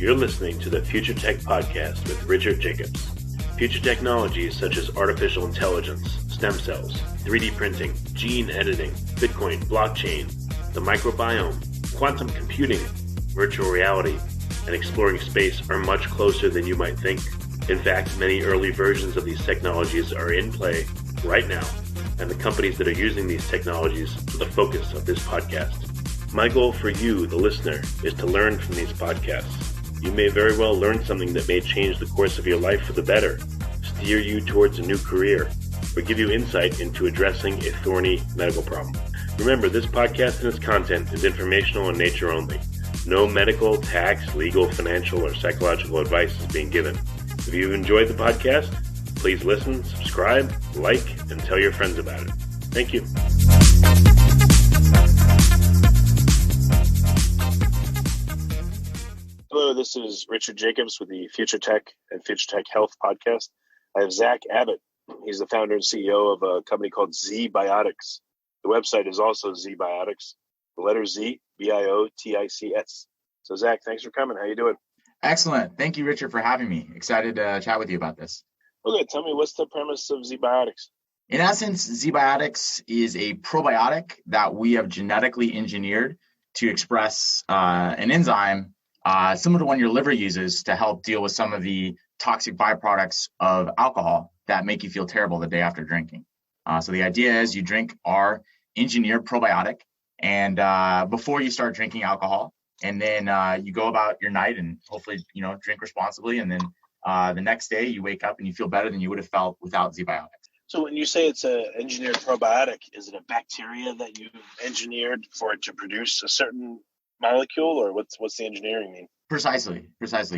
You're listening to the Future Tech Podcast with Richard Jacobs. Future technologies such as artificial intelligence, stem cells, 3D printing, gene editing, Bitcoin, blockchain, the microbiome, quantum computing, virtual reality, and exploring space are much closer than you might think. In fact, many early versions of these technologies are in play right now, and the companies that are using these technologies are the focus of this podcast. My goal for you, the listener, is to learn from these podcasts. You may very well learn something that may change the course of your life for the better, steer you towards a new career, or give you insight into addressing a thorny medical problem. Remember, this podcast and its content is informational in nature only. No medical, tax, legal, financial, or psychological advice is being given. If you've enjoyed the podcast, please listen, subscribe, like, and tell your friends about it. Thank you. Hello, this is Richard Jacobs with the Future Tech and Future Tech Health podcast. I have Zack Abbott. He's the founder and CEO of a company called ZBiotics. The website is also ZBiotics. The letter Z, B-I-O-T-I-C-S. So Zack, thanks for coming. How you doing? Excellent. Thank you, Richard, for having me. Excited to chat with you about this. Okay, tell me, what's the premise of ZBiotics? In essence, ZBiotics is a probiotic that we have genetically engineered to express an enzyme similar to one your liver uses to help deal with some of the toxic byproducts of alcohol that make you feel terrible the day after drinking. So the idea is you drink our engineered probiotic and before you start drinking alcohol, and then you go about your night and hopefully, drink responsibly. And then the next day you wake up and you feel better than you would have felt without ZBiotics. So when you say it's an engineered probiotic, is it a bacteria that you've engineered for it to produce a certain molecule, or what's the engineering mean? Precisely.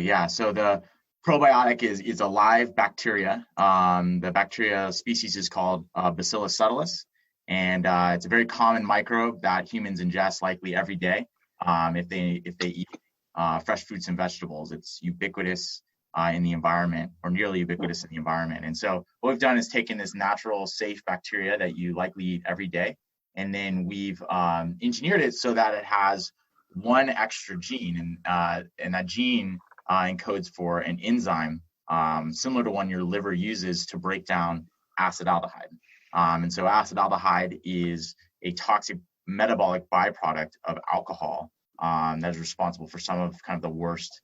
Yeah. So the probiotic is a live bacteria. The bacteria species is called Bacillus subtilis, and it's a very common microbe that humans ingest likely every day. If they eat fresh fruits and vegetables, it's ubiquitous in the environment, or nearly ubiquitous in the environment. And so what we've done is taken this natural, safe bacteria that you likely eat every day, and then we've engineered it so that it has one extra gene, and that gene encodes for an enzyme similar to one your liver uses to break down acetaldehyde. And so acetaldehyde is a toxic metabolic byproduct of alcohol that is responsible for some of kind of the worst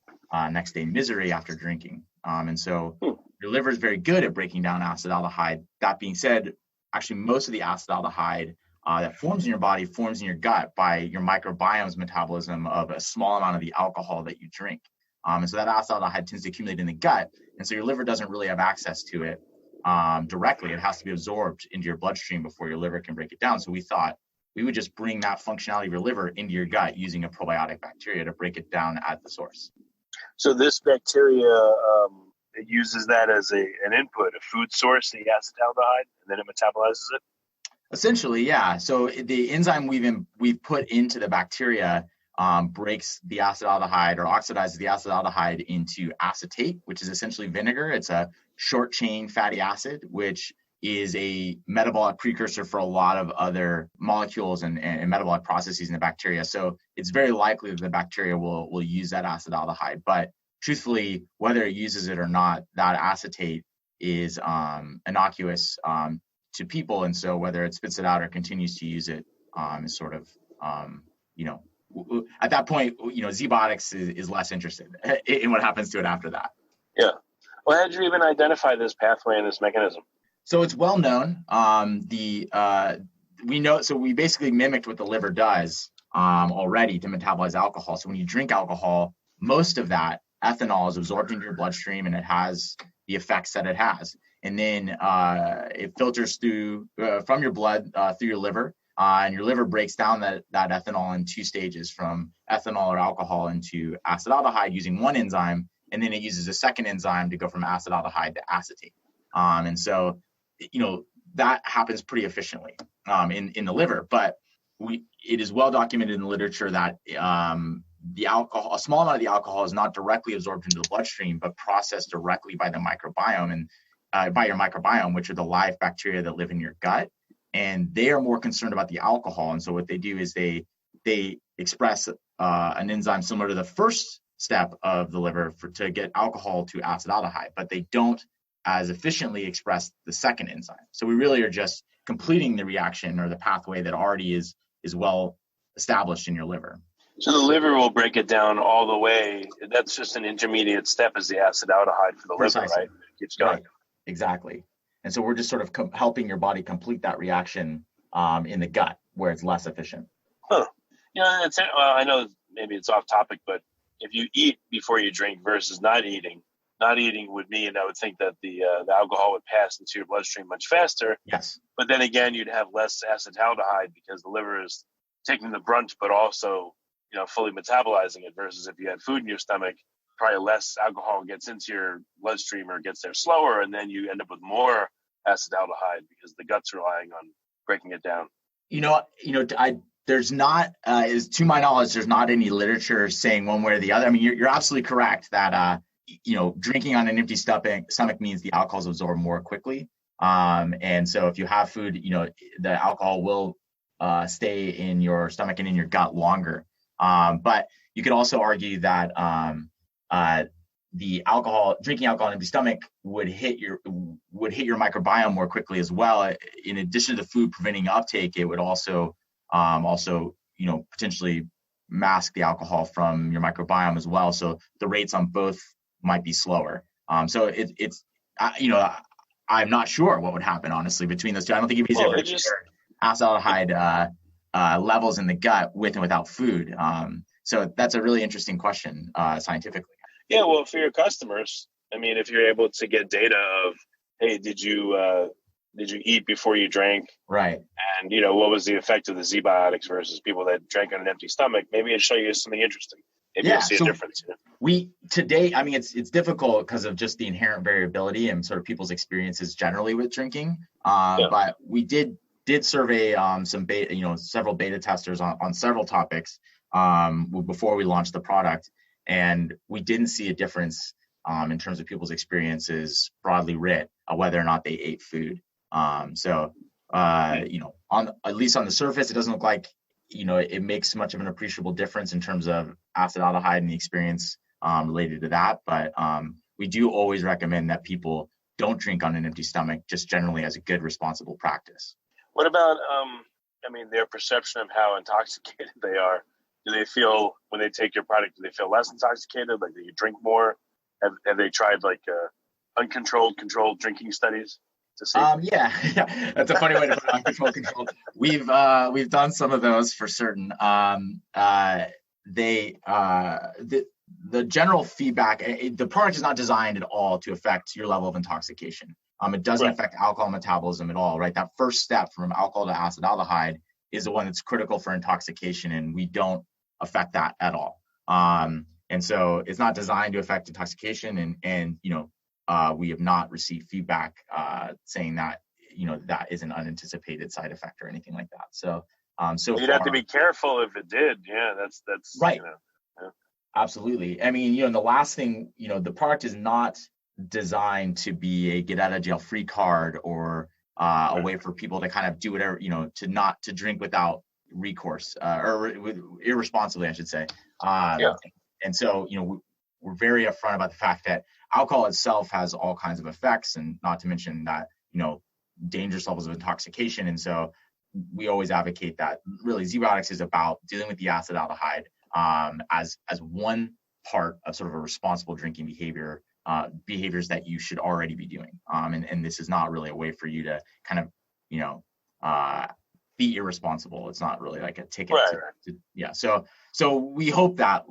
next day misery after drinking. And so your liver is very good at breaking down acetaldehyde. That being said, actually most of the acetaldehyde that forms in your body forms in your gut by your microbiome's metabolism of a small amount of the alcohol that you drink. And so that acetaldehyde tends to accumulate in the gut. And so your liver doesn't really have access to it directly. It has to be absorbed into your bloodstream before your liver can break it down. So we thought we would just bring that functionality of your liver into your gut using a probiotic bacteria to break it down at the source. So this bacteria, it uses that as an input, a food source, the acetaldehyde, and then it metabolizes it? Essentially, yeah. So the enzyme we've put into the bacteria breaks the acetaldehyde or oxidizes the acetaldehyde into acetate, which is essentially vinegar. It's a short chain fatty acid, which is a metabolic precursor for a lot of other molecules and metabolic processes in the bacteria. So it's very likely that the bacteria will use that acetaldehyde. But truthfully, whether it uses it or not, that acetate is innocuous to people. And so whether it spits it out or continues to use it is sort of, at that point, ZBiotics is less interested in what happens to it after that. Yeah. Well, how did you even identify this pathway and this mechanism? So it's well known. We basically mimicked what the liver does already to metabolize alcohol. So when you drink alcohol, most of that ethanol is absorbed into your bloodstream and it has the effects that it has. And then it filters through from your blood through your liver, and your liver breaks down that ethanol in two stages, from ethanol or alcohol into acetaldehyde using one enzyme, and then it uses a second enzyme to go from acetaldehyde to acetate. And so, that happens pretty efficiently in the liver. But it is well documented in the literature that the alcohol, a small amount of the alcohol, is not directly absorbed into the bloodstream, but processed directly by the microbiome and by your microbiome, which are the live bacteria that live in your gut. And they are more concerned about the alcohol. And so what they do is they express an enzyme similar to the first step of the liver to get alcohol to acetaldehyde, but they don't as efficiently express the second enzyme. So we really are just completing the reaction or the pathway that already is well established in your liver. So the liver will break it down all the way. That's just an intermediate step is the acetaldehyde for the liver, right? It keeps going. Right. Exactly. And so we're just sort of helping your body complete that reaction in the gut where it's less efficient. Huh. I know maybe it's off topic, but if you eat before you drink versus not eating would mean I would think that the alcohol would pass into your bloodstream much faster. Yes. But then again, you'd have less acetaldehyde because the liver is taking the brunt, but also fully metabolizing it. Versus if you had food in your stomach, probably less alcohol gets into your bloodstream or gets there slower, and then you end up with more acetaldehyde because the gut's relying on breaking it down. There's not, to my knowledge, there's not any literature saying one way or the other. I mean, you're absolutely correct that drinking on an empty stomach means the alcohol is absorbed more quickly. And so if you have food, the alcohol will stay in your stomach and in your gut longer. But you could also argue that drinking alcohol on an empty stomach would hit your microbiome more quickly as well. In addition to the food preventing uptake, it would also potentially mask the alcohol from your microbiome as well. So the rates on both might be slower. So I'm not sure what would happen honestly between those two. I don't think anybody's ever compared acetaldehyde levels in the gut with and without food. So that's a really interesting question scientifically. Yeah, well, for your customers, I mean, if you're able to get data of, hey, did you eat before you drank? Right. And what was the effect of the ZBiotics versus people that drank on an empty stomach? Maybe it'll show you something interesting. Maybe you'll see a difference. Today, I mean, it's difficult because of just the inherent variability and sort of people's experiences generally with drinking. But we did survey several beta testers on several topics before we launched the product, and we didn't see a difference in terms of people's experiences broadly writ, whether or not they ate food. So on at least on the surface, it doesn't look like it makes much of an appreciable difference in terms of acetaldehyde and the experience related to that. But we do always recommend that people don't drink on an empty stomach, just generally as a good, responsible practice. What about, their perception of how intoxicated they are? Do they feel, when they take your product, do they feel less intoxicated? Like, do you drink more? Have they tried uncontrolled, controlled drinking studies to see? Yeah, that's a funny way to put it, uncontrolled, controlled. We've done some of those for certain. The general feedback, the product is not designed at all to affect your level of intoxication. It doesn't affect alcohol metabolism at all, right? That first step from alcohol to acetaldehyde is the one that's critical for intoxication, and we don't affect that at all. And so it's not designed to affect intoxication, and we have not received feedback saying that that is an unanticipated side effect or anything like that. So you'd have to be careful if it did. Yeah, that's right. Absolutely. I mean, the last thing, the product is not designed to be a get out of jail free card or a way for people to kind of do whatever, to drink without recourse or irresponsibly, I should say. And so, we're very upfront about the fact that alcohol itself has all kinds of effects, and not to mention that, dangerous levels of intoxication. And so we always advocate that really ZBiotics is about dealing with the acetaldehyde as one part of sort of a responsible drinking behaviors that you should already be doing. And this is not really a way for you to kind of, be irresponsible. It's not really like a ticket. So we hope that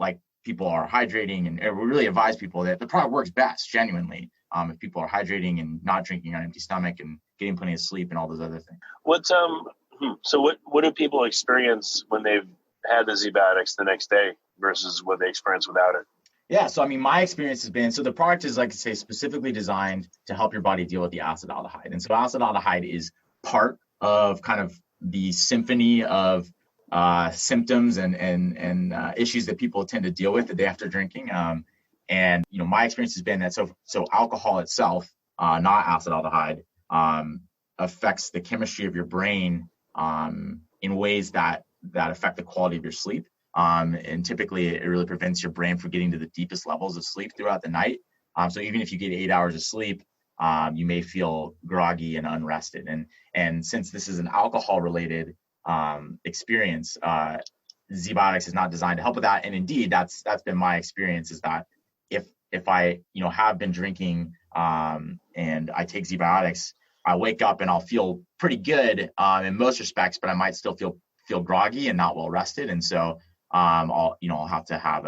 people are hydrating, and we really advise people that the product works best genuinely if people are hydrating and not drinking on an empty stomach and getting plenty of sleep and all those other things. What do people experience when they've had the ZBiotics the next day versus what they experience without it? Yeah, so my experience has been, so the product is, like I say, specifically designed to help your body deal with the acetaldehyde. And so acetaldehyde is part of kind of the symphony of symptoms and issues that people tend to deal with the day after drinking. And my experience has been that so alcohol itself, not acetaldehyde, affects the chemistry of your brain in ways that affect the quality of your sleep. And typically it really prevents your brain from getting to the deepest levels of sleep throughout the night. So even if you get 8 hours of sleep, you may feel groggy and unrested. And since this is an alcohol-related experience, ZBiotics is not designed to help with that. And indeed, that's been my experience, is that if I have been drinking and I take ZBiotics, I wake up and I'll feel pretty good in most respects, but I might still feel groggy and not well rested. And so I'll have to have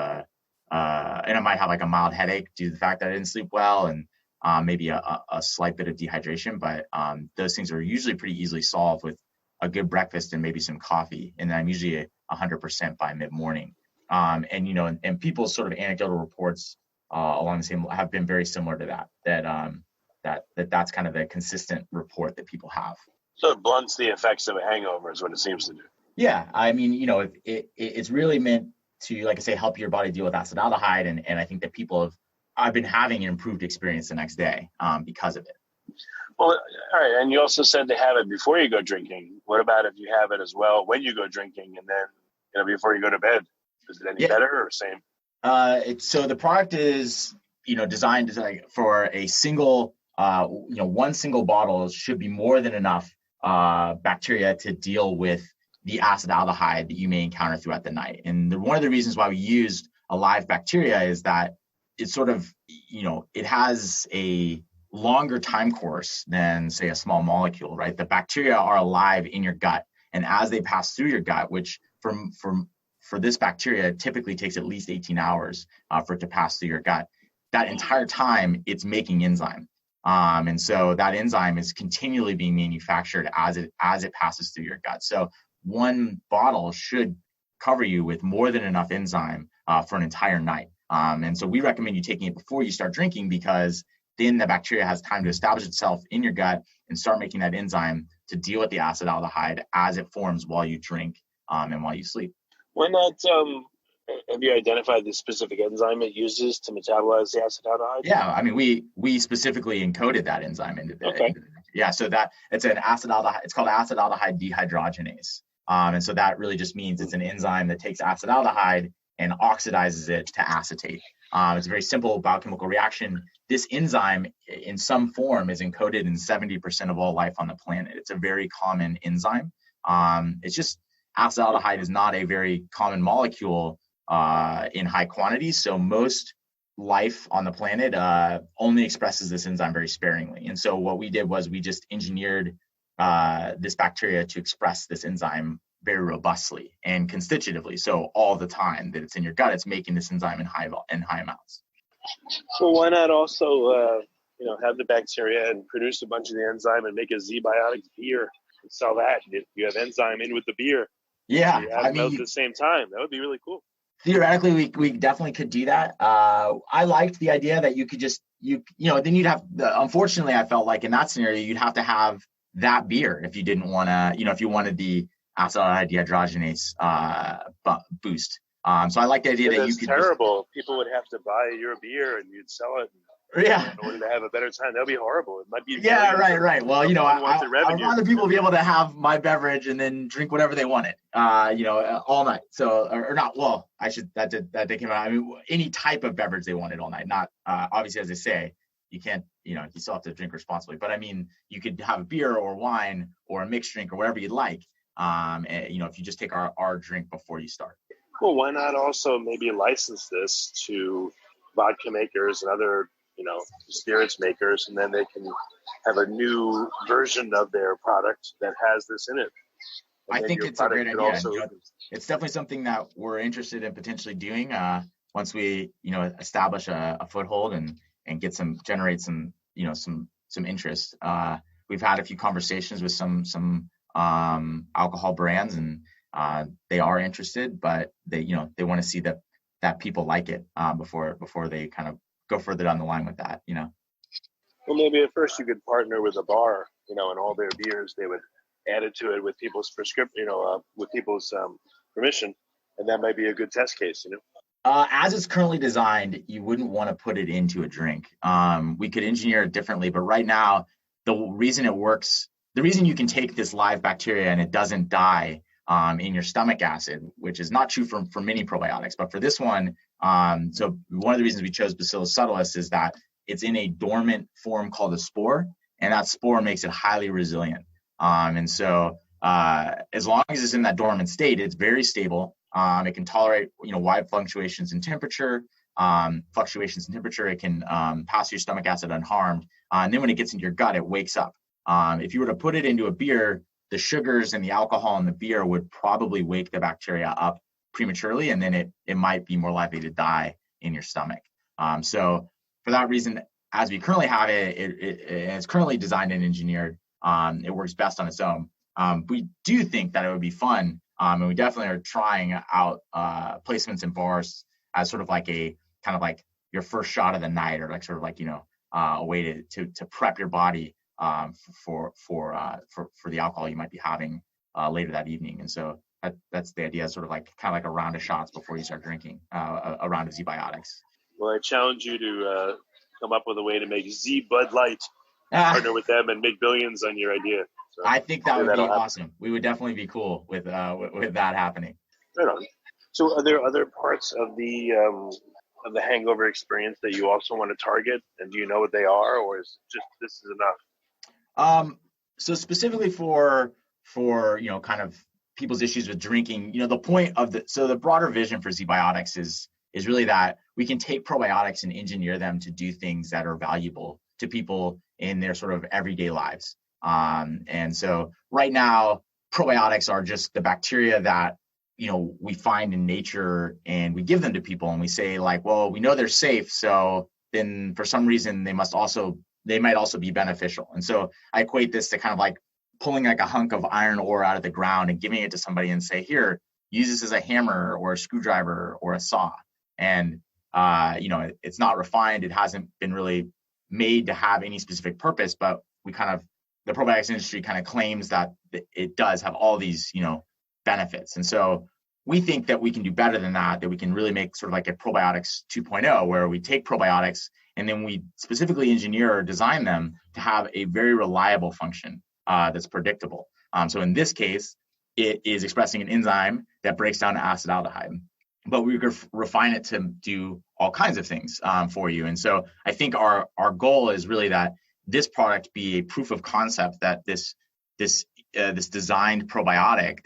and I might have like a mild headache due to the fact that I didn't sleep well, and maybe a slight bit of dehydration. But those things are usually pretty easily solved with a good breakfast and maybe some coffee. And then I'm usually 100% by mid-morning. And people's sort of anecdotal reports along the same have been very similar to that's kind of the consistent report that people have. So it blunts the effects of a hangover is what it seems to do. Yeah, I mean, it's really meant to, like I say, help your body deal with acetaldehyde, and I think that I've been having an improved experience the next day because of it. Well, all right, and you also said to have it before you go drinking. What about if you have it as well when you go drinking, and then before you go to bed? Is it any better or same? So the product is designed for a single one single bottle should be more than enough bacteria to deal with the acetaldehyde that you may encounter throughout the night. And one of the reasons why we used a live bacteria is that it's sort of, it has a longer time course than, say, a small molecule, right? The bacteria are alive in your gut. And as they pass through your gut, which for this bacteria typically takes at least 18 hours for it to pass through your gut, that entire time it's making enzyme. And so that enzyme is continually being manufactured as it passes through your gut. So one bottle should cover you with more than enough enzyme for an entire night. And so we recommend you taking it before you start drinking, because then the bacteria has time to establish itself in your gut and start making that enzyme to deal with the acetaldehyde as it forms while you drink and while you sleep. Why not? Have you identified the specific enzyme it uses to metabolize the acetaldehyde? Yeah, I mean, we specifically encoded that enzyme into the. Okay. So that it's an acetaldehyde. It's called acetaldehyde dehydrogenase. And so that really just means it's an enzyme that takes acetaldehyde and oxidizes it to acetate. It's a very simple biochemical reaction. This enzyme, in some form, is encoded in 70% of all life on the planet. It's a very common enzyme. It's just acetaldehyde is not a very common molecule in high quantities. So most life on the planet only expresses this enzyme very sparingly. And so what we did was we just engineered this bacteria to express this enzyme very robustly and constitutively. So all the time that it's in your gut, it's making this enzyme in high amounts. So why not also, have the bacteria and produce a bunch of the enzyme and make a ZBiotics beer and sell that? You have enzyme in with the beer. Yeah, so at the same time. That would be really cool. Theoretically, we definitely could do that. I liked the idea that you could just then you'd have. Unfortunately, I felt like in that scenario you'd have to have that beer if you didn't want to. If you wanted the acetaldehyde dehydrogenase boost. So I like the idea that you could. Terrible. People would have to buy your beer and you'd sell it. Yeah. In order to have a better time, that would be horrible. It might be. Yeah, right. Well, I'd rather people be able to have my beverage and then drink whatever they wanted, all night. So, or not. Well, that came out. I mean, any type of beverage they wanted all night. Not obviously, as I say, you can't. You still have to drink responsibly. But I mean, you could have a beer or wine or a mixed drink or whatever you'd like. If you just take our drink before you start. Well, why not also maybe license this to vodka makers and other spirits makers, and then they can have a new version of their product that has this in it. I think it's a great idea. It's definitely something that we're interested in potentially doing once we, establish a foothold and generate some interest. We've had a few conversations with some alcohol brands, and they are interested, but they want to see that people like it before they kind of go further down the line with that, Well, maybe at first you could partner with a bar, and all their beers, they would add it to it with people's prescription, with people's permission, and that might be a good test case, As it's currently designed, you wouldn't want to put it into a drink. We could engineer it differently, but right now, the reason it works, the reason you can take this live bacteria and it doesn't die in your stomach acid, which is not true for many probiotics. But for this one, so one of the reasons we chose Bacillus subtilis is that it's in a dormant form called a spore, and that spore makes it highly resilient. And so as long as it's in that dormant state, it's very stable. It can tolerate, wide fluctuations in temperature. It can pass your stomach acid unharmed. And then when it gets into your gut, it wakes up. If you were to put it into a beer, the sugars and the alcohol in the beer would probably wake the bacteria up prematurely, and then it might be more likely to die in your stomach. So for that reason, as we currently have it's currently designed and engineered. It works best on its own. We do think that it would be fun, and we definitely are trying out placements in bars as sort of like your first shot of the night, or a way to prep your body for the alcohol you might be having later that evening. And so that's the idea, sort of like a round of shots before you start drinking, a round of ZBiotics. Well, I challenge you to come up with a way to make Z Bud Light, partner with them, and make billions on your idea. So I think that would be awesome. We would definitely be cool with that happening. Right on. So, are there other parts of the hangover experience that you also want to target, and do you know what they are, or is it just this is enough? So specifically for kind of people's issues with drinking, the point of the broader vision for ZBiotics is really that we can take probiotics and engineer them to do things that are valuable to people in their sort of everyday lives. And so right now, probiotics are just the bacteria that we find in nature, and we give them to people, and we say well, we know they're safe, so then for some reason they might also be beneficial. And so I equate this to kind of like pulling a hunk of iron ore out of the ground and giving it to somebody and say, here, use this as a hammer or a screwdriver or a saw. And it's not refined. It hasn't been really made to have any specific purpose, but the probiotics industry kind of claims that it does have all these, benefits. And so we think that we can do better than that we can really make sort of like a probiotics 2.0, where we take probiotics and then we specifically engineer or design them to have a very reliable function that's predictable. So in this case, it is expressing an enzyme that breaks down acetaldehyde, but we could refine it to do all kinds of things for you. And so I think our goal is really that this product be a proof of concept that this designed probiotic,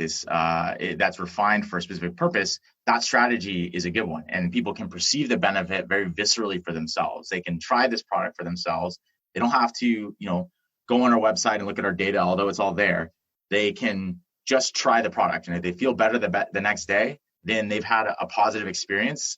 that's refined for a specific purpose, that strategy is a good one. And people can perceive the benefit very viscerally for themselves. They can try this product for themselves. They don't have to, go on our website and look at our data, although it's all there. They can just try the product. And if they feel better the next day, then they've had a positive experience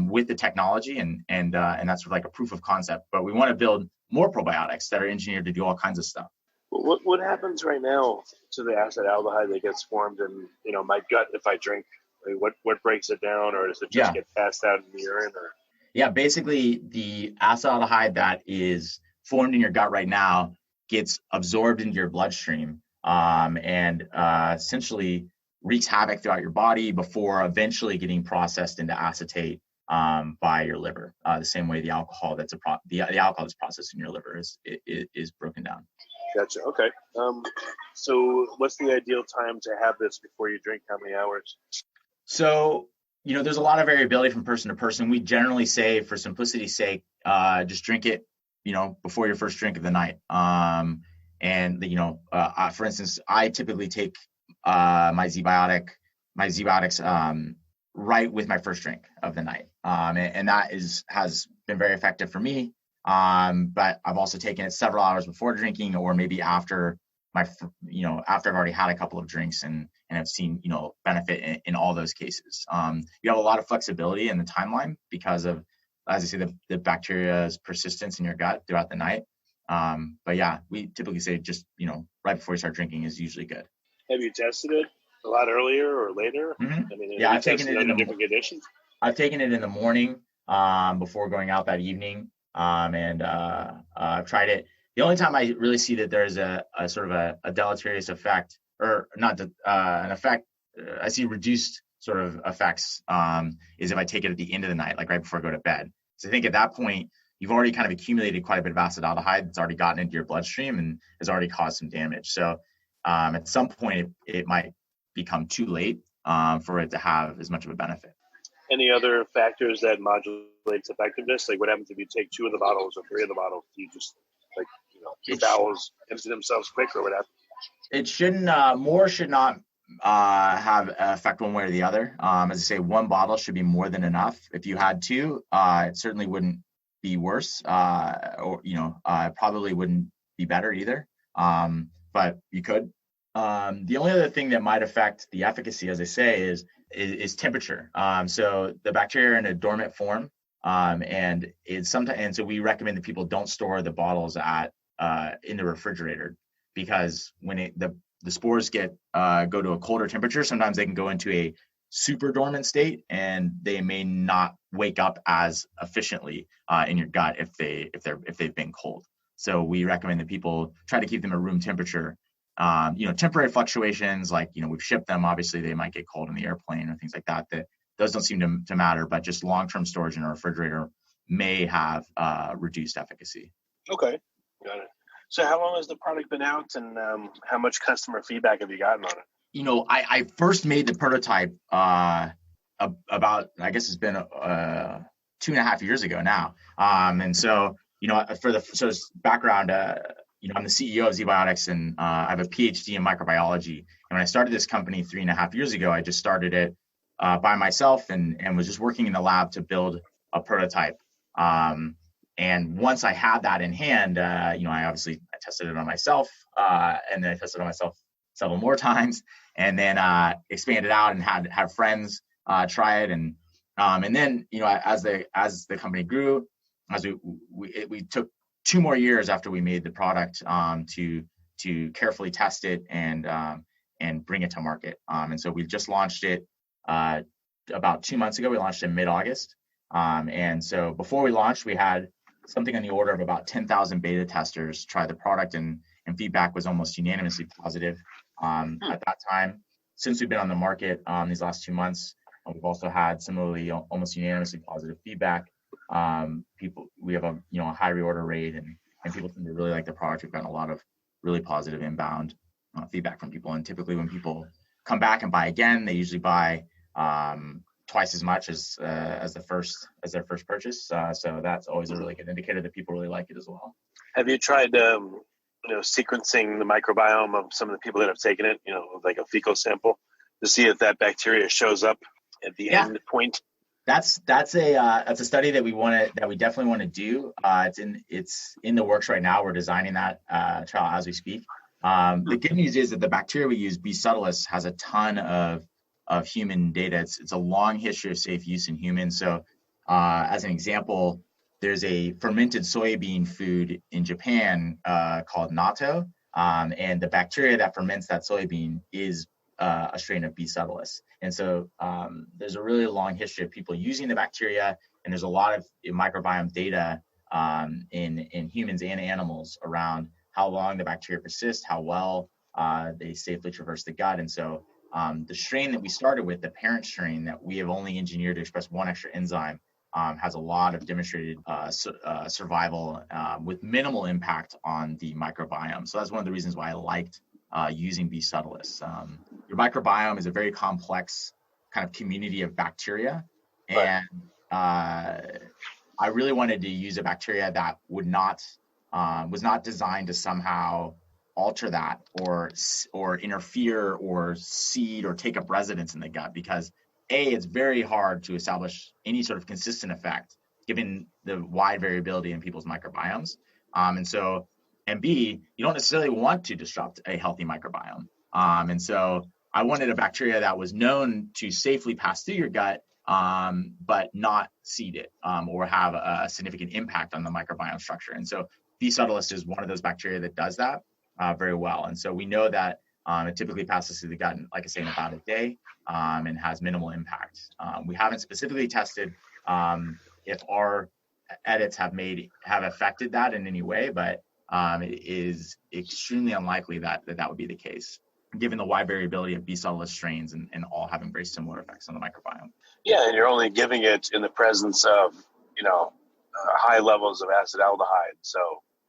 with the technology, and that's sort of like a proof of concept. But we want to build more probiotics that are engineered to do all kinds of stuff. What happens right now to the acetaldehyde that gets formed in my gut if I drink? What breaks it down, or does it just get passed out in the urine? Or yeah, basically the acetaldehyde that is formed in your gut right now gets absorbed into your bloodstream and essentially wreaks havoc throughout your body before eventually getting processed into acetate by your liver. The same way the alcohol that's processed in your liver is broken down. Gotcha. Okay. So what's the ideal time to have this before you drink? How many hours? So, there's a lot of variability from person to person. We generally say, for simplicity's sake, just drink it, before your first drink of the night. For instance, I typically take my ZBiotics right with my first drink of the night. And that has been very effective for me. But I've also taken it several hours before drinking, or maybe after after I've already had a couple of drinks and have seen, benefit in all those cases. You have a lot of flexibility in the timeline because of, as I say, the bacteria's persistence in your gut throughout the night. But yeah, we typically say just, right before you start drinking is usually good. Have you tested it a lot earlier or later? Mm-hmm. I've taken it in different conditions. I've taken it in the morning before going out that evening. I've tried it. The only time I really see that there's a sort of a deleterious effect, or not an effect, I see reduced sort of effects is if I take it at the end of the night, like right before I go to bed. So I think at that point, you've already kind of accumulated quite a bit of acetaldehyde that's already gotten into your bloodstream and has already caused some damage. So at some point, it might become too late for it to have as much of a benefit. Any other factors that modulates effectiveness? Like what happens if you take 2 of the bottles or 3 of the bottles? Do you just your bowels empty themselves quick or what happens? It shouldn't, more should not have an effect one way or the other. As I say, 1 bottle should be more than enough. If you had 2, it certainly wouldn't be worse, or probably wouldn't be better either. But you could. The only other thing that might affect the efficacy, as I say, is temperature. So the bacteria are in a dormant form, and so we recommend that people don't store the bottles in the refrigerator, because when the spores go to a colder temperature, sometimes they can go into a super dormant state, and they may not wake up as efficiently in your gut if they've been cold. So we recommend that people try to keep them at room temperature. Temporary fluctuations, like we've shipped them, obviously they might get cold in the airplane or things like that. Those don't seem to matter, but just long-term storage in a refrigerator may have reduced efficacy. Okay, got it. So how long has the product been out, and how much customer feedback have you gotten on it? I first made the prototype about, I guess it's been 2.5 years ago now. And so, so background, I'm the CEO of ZBiotics, and I have a PhD in microbiology. And when I started this company 3.5 years ago, I just started it by myself and was just working in the lab to build a prototype. And once I had that in hand, I tested it on myself, and then I tested it on myself several more times, and then expanded out and had friends try it, and then as the company grew, we took 2 more years after we made the product to carefully test it and bring it to market. And so we've just launched it about 2 months ago. We launched in mid-August, and so before we launched, we had something on the order of about 10,000 beta testers try the product, and feedback was almost unanimously positive at that time. Since we've been on the market these last 2 months, we've also had similarly almost unanimously positive feedback. We have a high reorder rate, and people seem to really like the product. We've gotten a lot of really positive inbound feedback from people, and typically when people come back and buy again, they usually buy twice as much as their first purchase. So that's always a really good indicator that people really like it as well. Have you tried sequencing the microbiome of some of the people that have taken it, like a fecal sample, to see if that bacteria shows up at the end point? That's a study that we definitely want to do. It's in the works right now. We're designing that trial as we speak. The good news is that the bacteria we use, B. subtilis, has a ton of human data. It's a long history of safe use in humans. So as an example, there's a fermented soybean food in Japan called natto, and the bacteria that ferments that soybean is a strain of B. subtilis. And so there's a really long history of people using the bacteria, and there's a lot of microbiome data in humans and animals around how long the bacteria persist, how well they safely traverse the gut. And so the strain that we started with, the parent strain that we have only engineered to express 1 extra enzyme, has a lot of demonstrated survival with minimal impact on the microbiome. So that's one of the reasons why I liked using B. subtilis. Your microbiome is a very complex kind of community of bacteria, and I really wanted to use a bacteria that was not designed to somehow alter that or interfere or seed or take up residence in the gut, because it's very hard to establish any sort of consistent effect given the wide variability in people's microbiomes. And B, you don't necessarily want to disrupt a healthy microbiome. And so I wanted a bacteria that was known to safely pass through your gut, but not seed it or have a significant impact on the microbiome structure. And so B. subtilis is one of those bacteria that does that very well. And so we know that it typically passes through the gut, like I say, in about a day, and has minimal impact. We haven't specifically tested if our edits have affected that in any way, but it is extremely unlikely that would be the case, given the wide variability of B. subtilis strains and all having very similar effects on the microbiome. Yeah, and you're only giving it in the presence of, high levels of acetaldehyde. So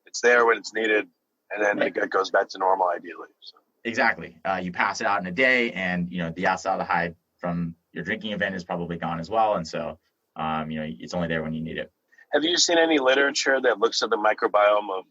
it's there when it's needed, and then the gut goes back to normal, ideally. So. Exactly. You pass it out in a day, and the acetaldehyde from your drinking event is probably gone as well. And so, it's only there when you need it. Have you seen any literature that looks at the microbiome of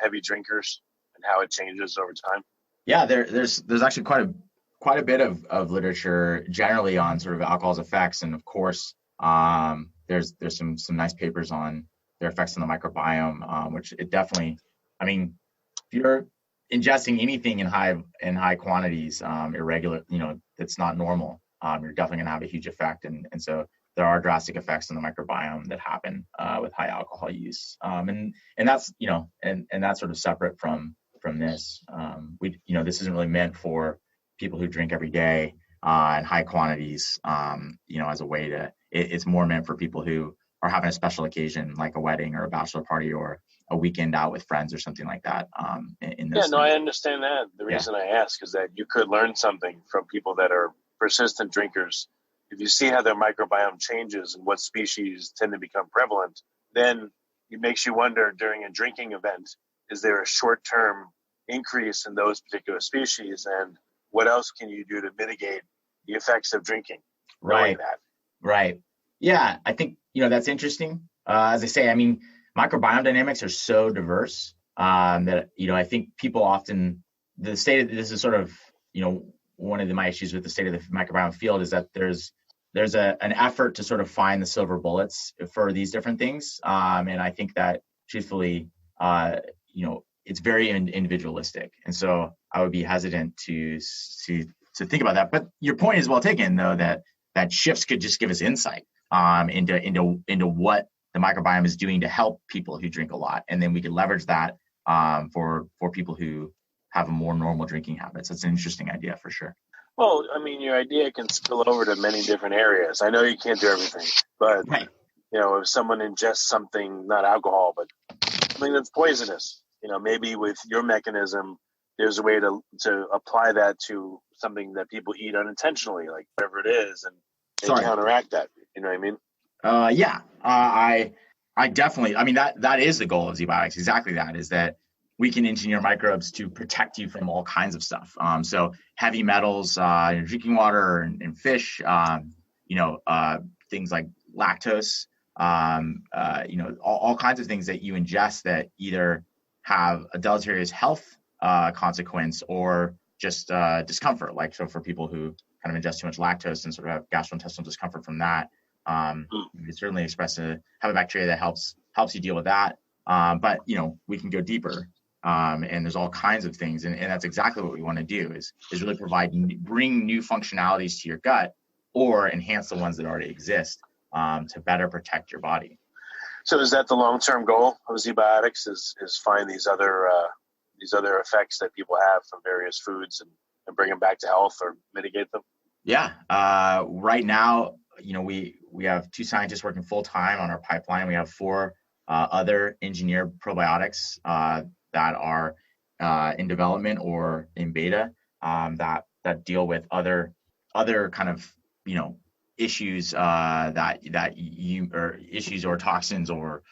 heavy drinkers and how it changes over time? Yeah, there's actually quite a bit of literature generally on sort of alcohol's effects, and of course, there's some nice papers on their effects on the microbiome, which it definitely. I mean, if you're ingesting anything in high quantities, irregular, that's not normal, you're definitely going to have a huge effect, and so there are drastic effects on the microbiome that happen with high alcohol use, and that's and that's sort of separate from this. This isn't really meant for people who drink every day in high quantities, as a way to. It's more meant for people who are having a special occasion like a wedding or a bachelor party or a weekend out with friends or something like that. I understand that. The reason I ask is that you could learn something from people that are persistent drinkers. If you see how their microbiome changes and what species tend to become prevalent, then it makes you wonder during a drinking event, is there a short-term increase in those particular species, and what else can you do to mitigate the effects of drinking? Right. Yeah, I think, that's interesting. As I say, I mean, microbiome dynamics are so diverse that, I think people often, this is sort of, one of my issues with the state of the microbiome field is that there's an effort to sort of find the silver bullets for these different things. And I think that truthfully, it's very individualistic. And so I would be hesitant to think about that. But your point is well taken, though, that shifts could just give us insight into what the microbiome is doing to help people who drink a lot. And then we could leverage that for people who have a more normal drinking habits. That's an interesting idea for sure. Well, I mean, your idea can spill over to many different areas. I know you can't do everything, but right. If someone ingests something, not alcohol, but something that's poisonous, maybe with your mechanism, there's a way to apply that to something that people eat unintentionally, like whatever it is, and counteract that. You know what I mean? I definitely. I mean, that is the goal of ZBiotics. Exactly that is that we can engineer microbes to protect you from all kinds of stuff. So heavy metals in drinking water and fish, things like lactose, all kinds of things that you ingest that either have a deleterious health consequence or just discomfort. Like, so for people who kind of ingest too much lactose and sort of have gastrointestinal discomfort from that, you can certainly have a bacteria that helps you deal with that. But we can go deeper. And there's all kinds of things, and that's exactly what we want to do is really bring new functionalities to your gut or enhance the ones that already exist to better protect your body. So is that the long-term goal of ZBiotics? Is find these other effects that people have from various foods and bring them back to health or mitigate them? Yeah. Right now, we have 2 scientists working full time on our pipeline. We have 4 other engineered probiotics that are in development or in beta that deal with other kind of issues issues or toxins or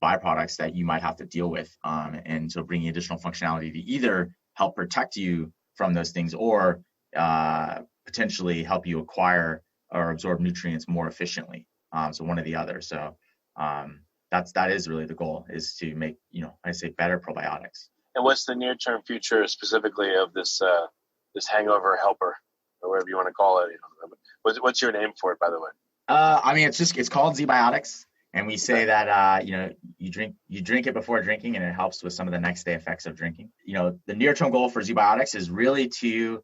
byproducts that you might have to deal with, and so bringing additional functionality to either help protect you from those things or potentially help you acquire or absorb nutrients more efficiently. So one or the other. So that is really the goal, is to make, I say, better probiotics. And what's the near-term future specifically of this hangover helper, or whatever you want to call it? What's your name for it, by the way? I mean, it's called ZBiotics, and we say that you drink it before drinking, and it helps with some of the next day effects of drinking. The near-term goal for ZBiotics is really to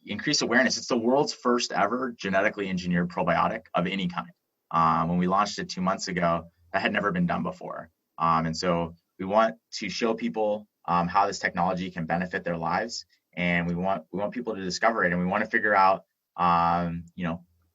increase awareness. It's the world's first ever genetically engineered probiotic of any kind. When we launched it 2 months ago, that had never been done before. And so we want to show people how this technology can benefit their lives. And we want people to discover it. And we want to figure out,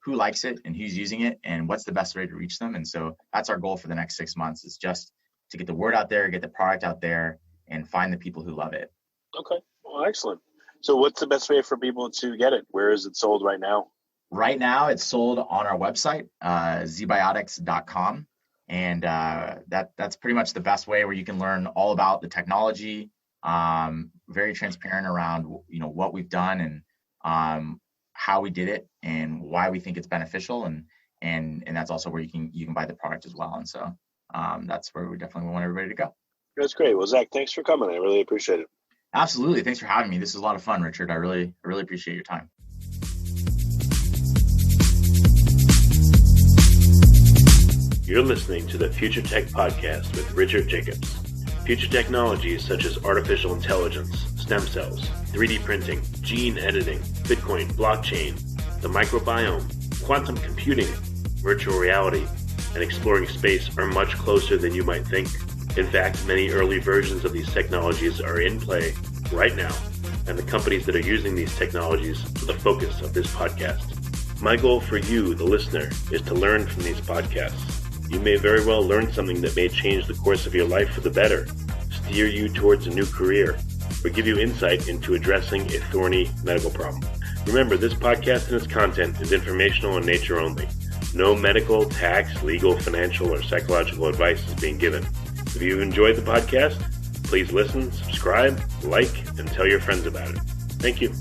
who likes it and who's using it and what's the best way to reach them. And so that's our goal for the next 6 months, is just to get the word out there, get the product out there, and find the people who love it. Okay. Well, excellent. So what's the best way for people to get it? Where is it sold right now? Right now, it's sold on our website, ZBiotics.com. And that's pretty much the best way, where you can learn all about the technology, very transparent around, what we've done and how we did it and why we think it's beneficial. And that's also where you can buy the product as well. And so that's where we definitely want everybody to go. That's great. Well, Zach, thanks for coming. I really appreciate it. Absolutely. Thanks for having me. This is a lot of fun, Richard. I really appreciate your time. You're listening to the Future Tech Podcast with Richard Jacobs. Future technologies such as artificial intelligence, stem cells, 3D printing, gene editing, Bitcoin, blockchain, the microbiome, quantum computing, virtual reality, and exploring space are much closer than you might think. In fact, many early versions of these technologies are in play right now, and the companies that are using these technologies are the focus of this podcast. My goal for you, the listener, is to learn from these podcasts. You may very well learn something that may change the course of your life for the better, steer you towards a new career, or give you insight into addressing a thorny medical problem. Remember, this podcast and its content is informational in nature only. No medical, tax, legal, financial, or psychological advice is being given. If you enjoyed the podcast, please listen, subscribe, like, and tell your friends about it. Thank you.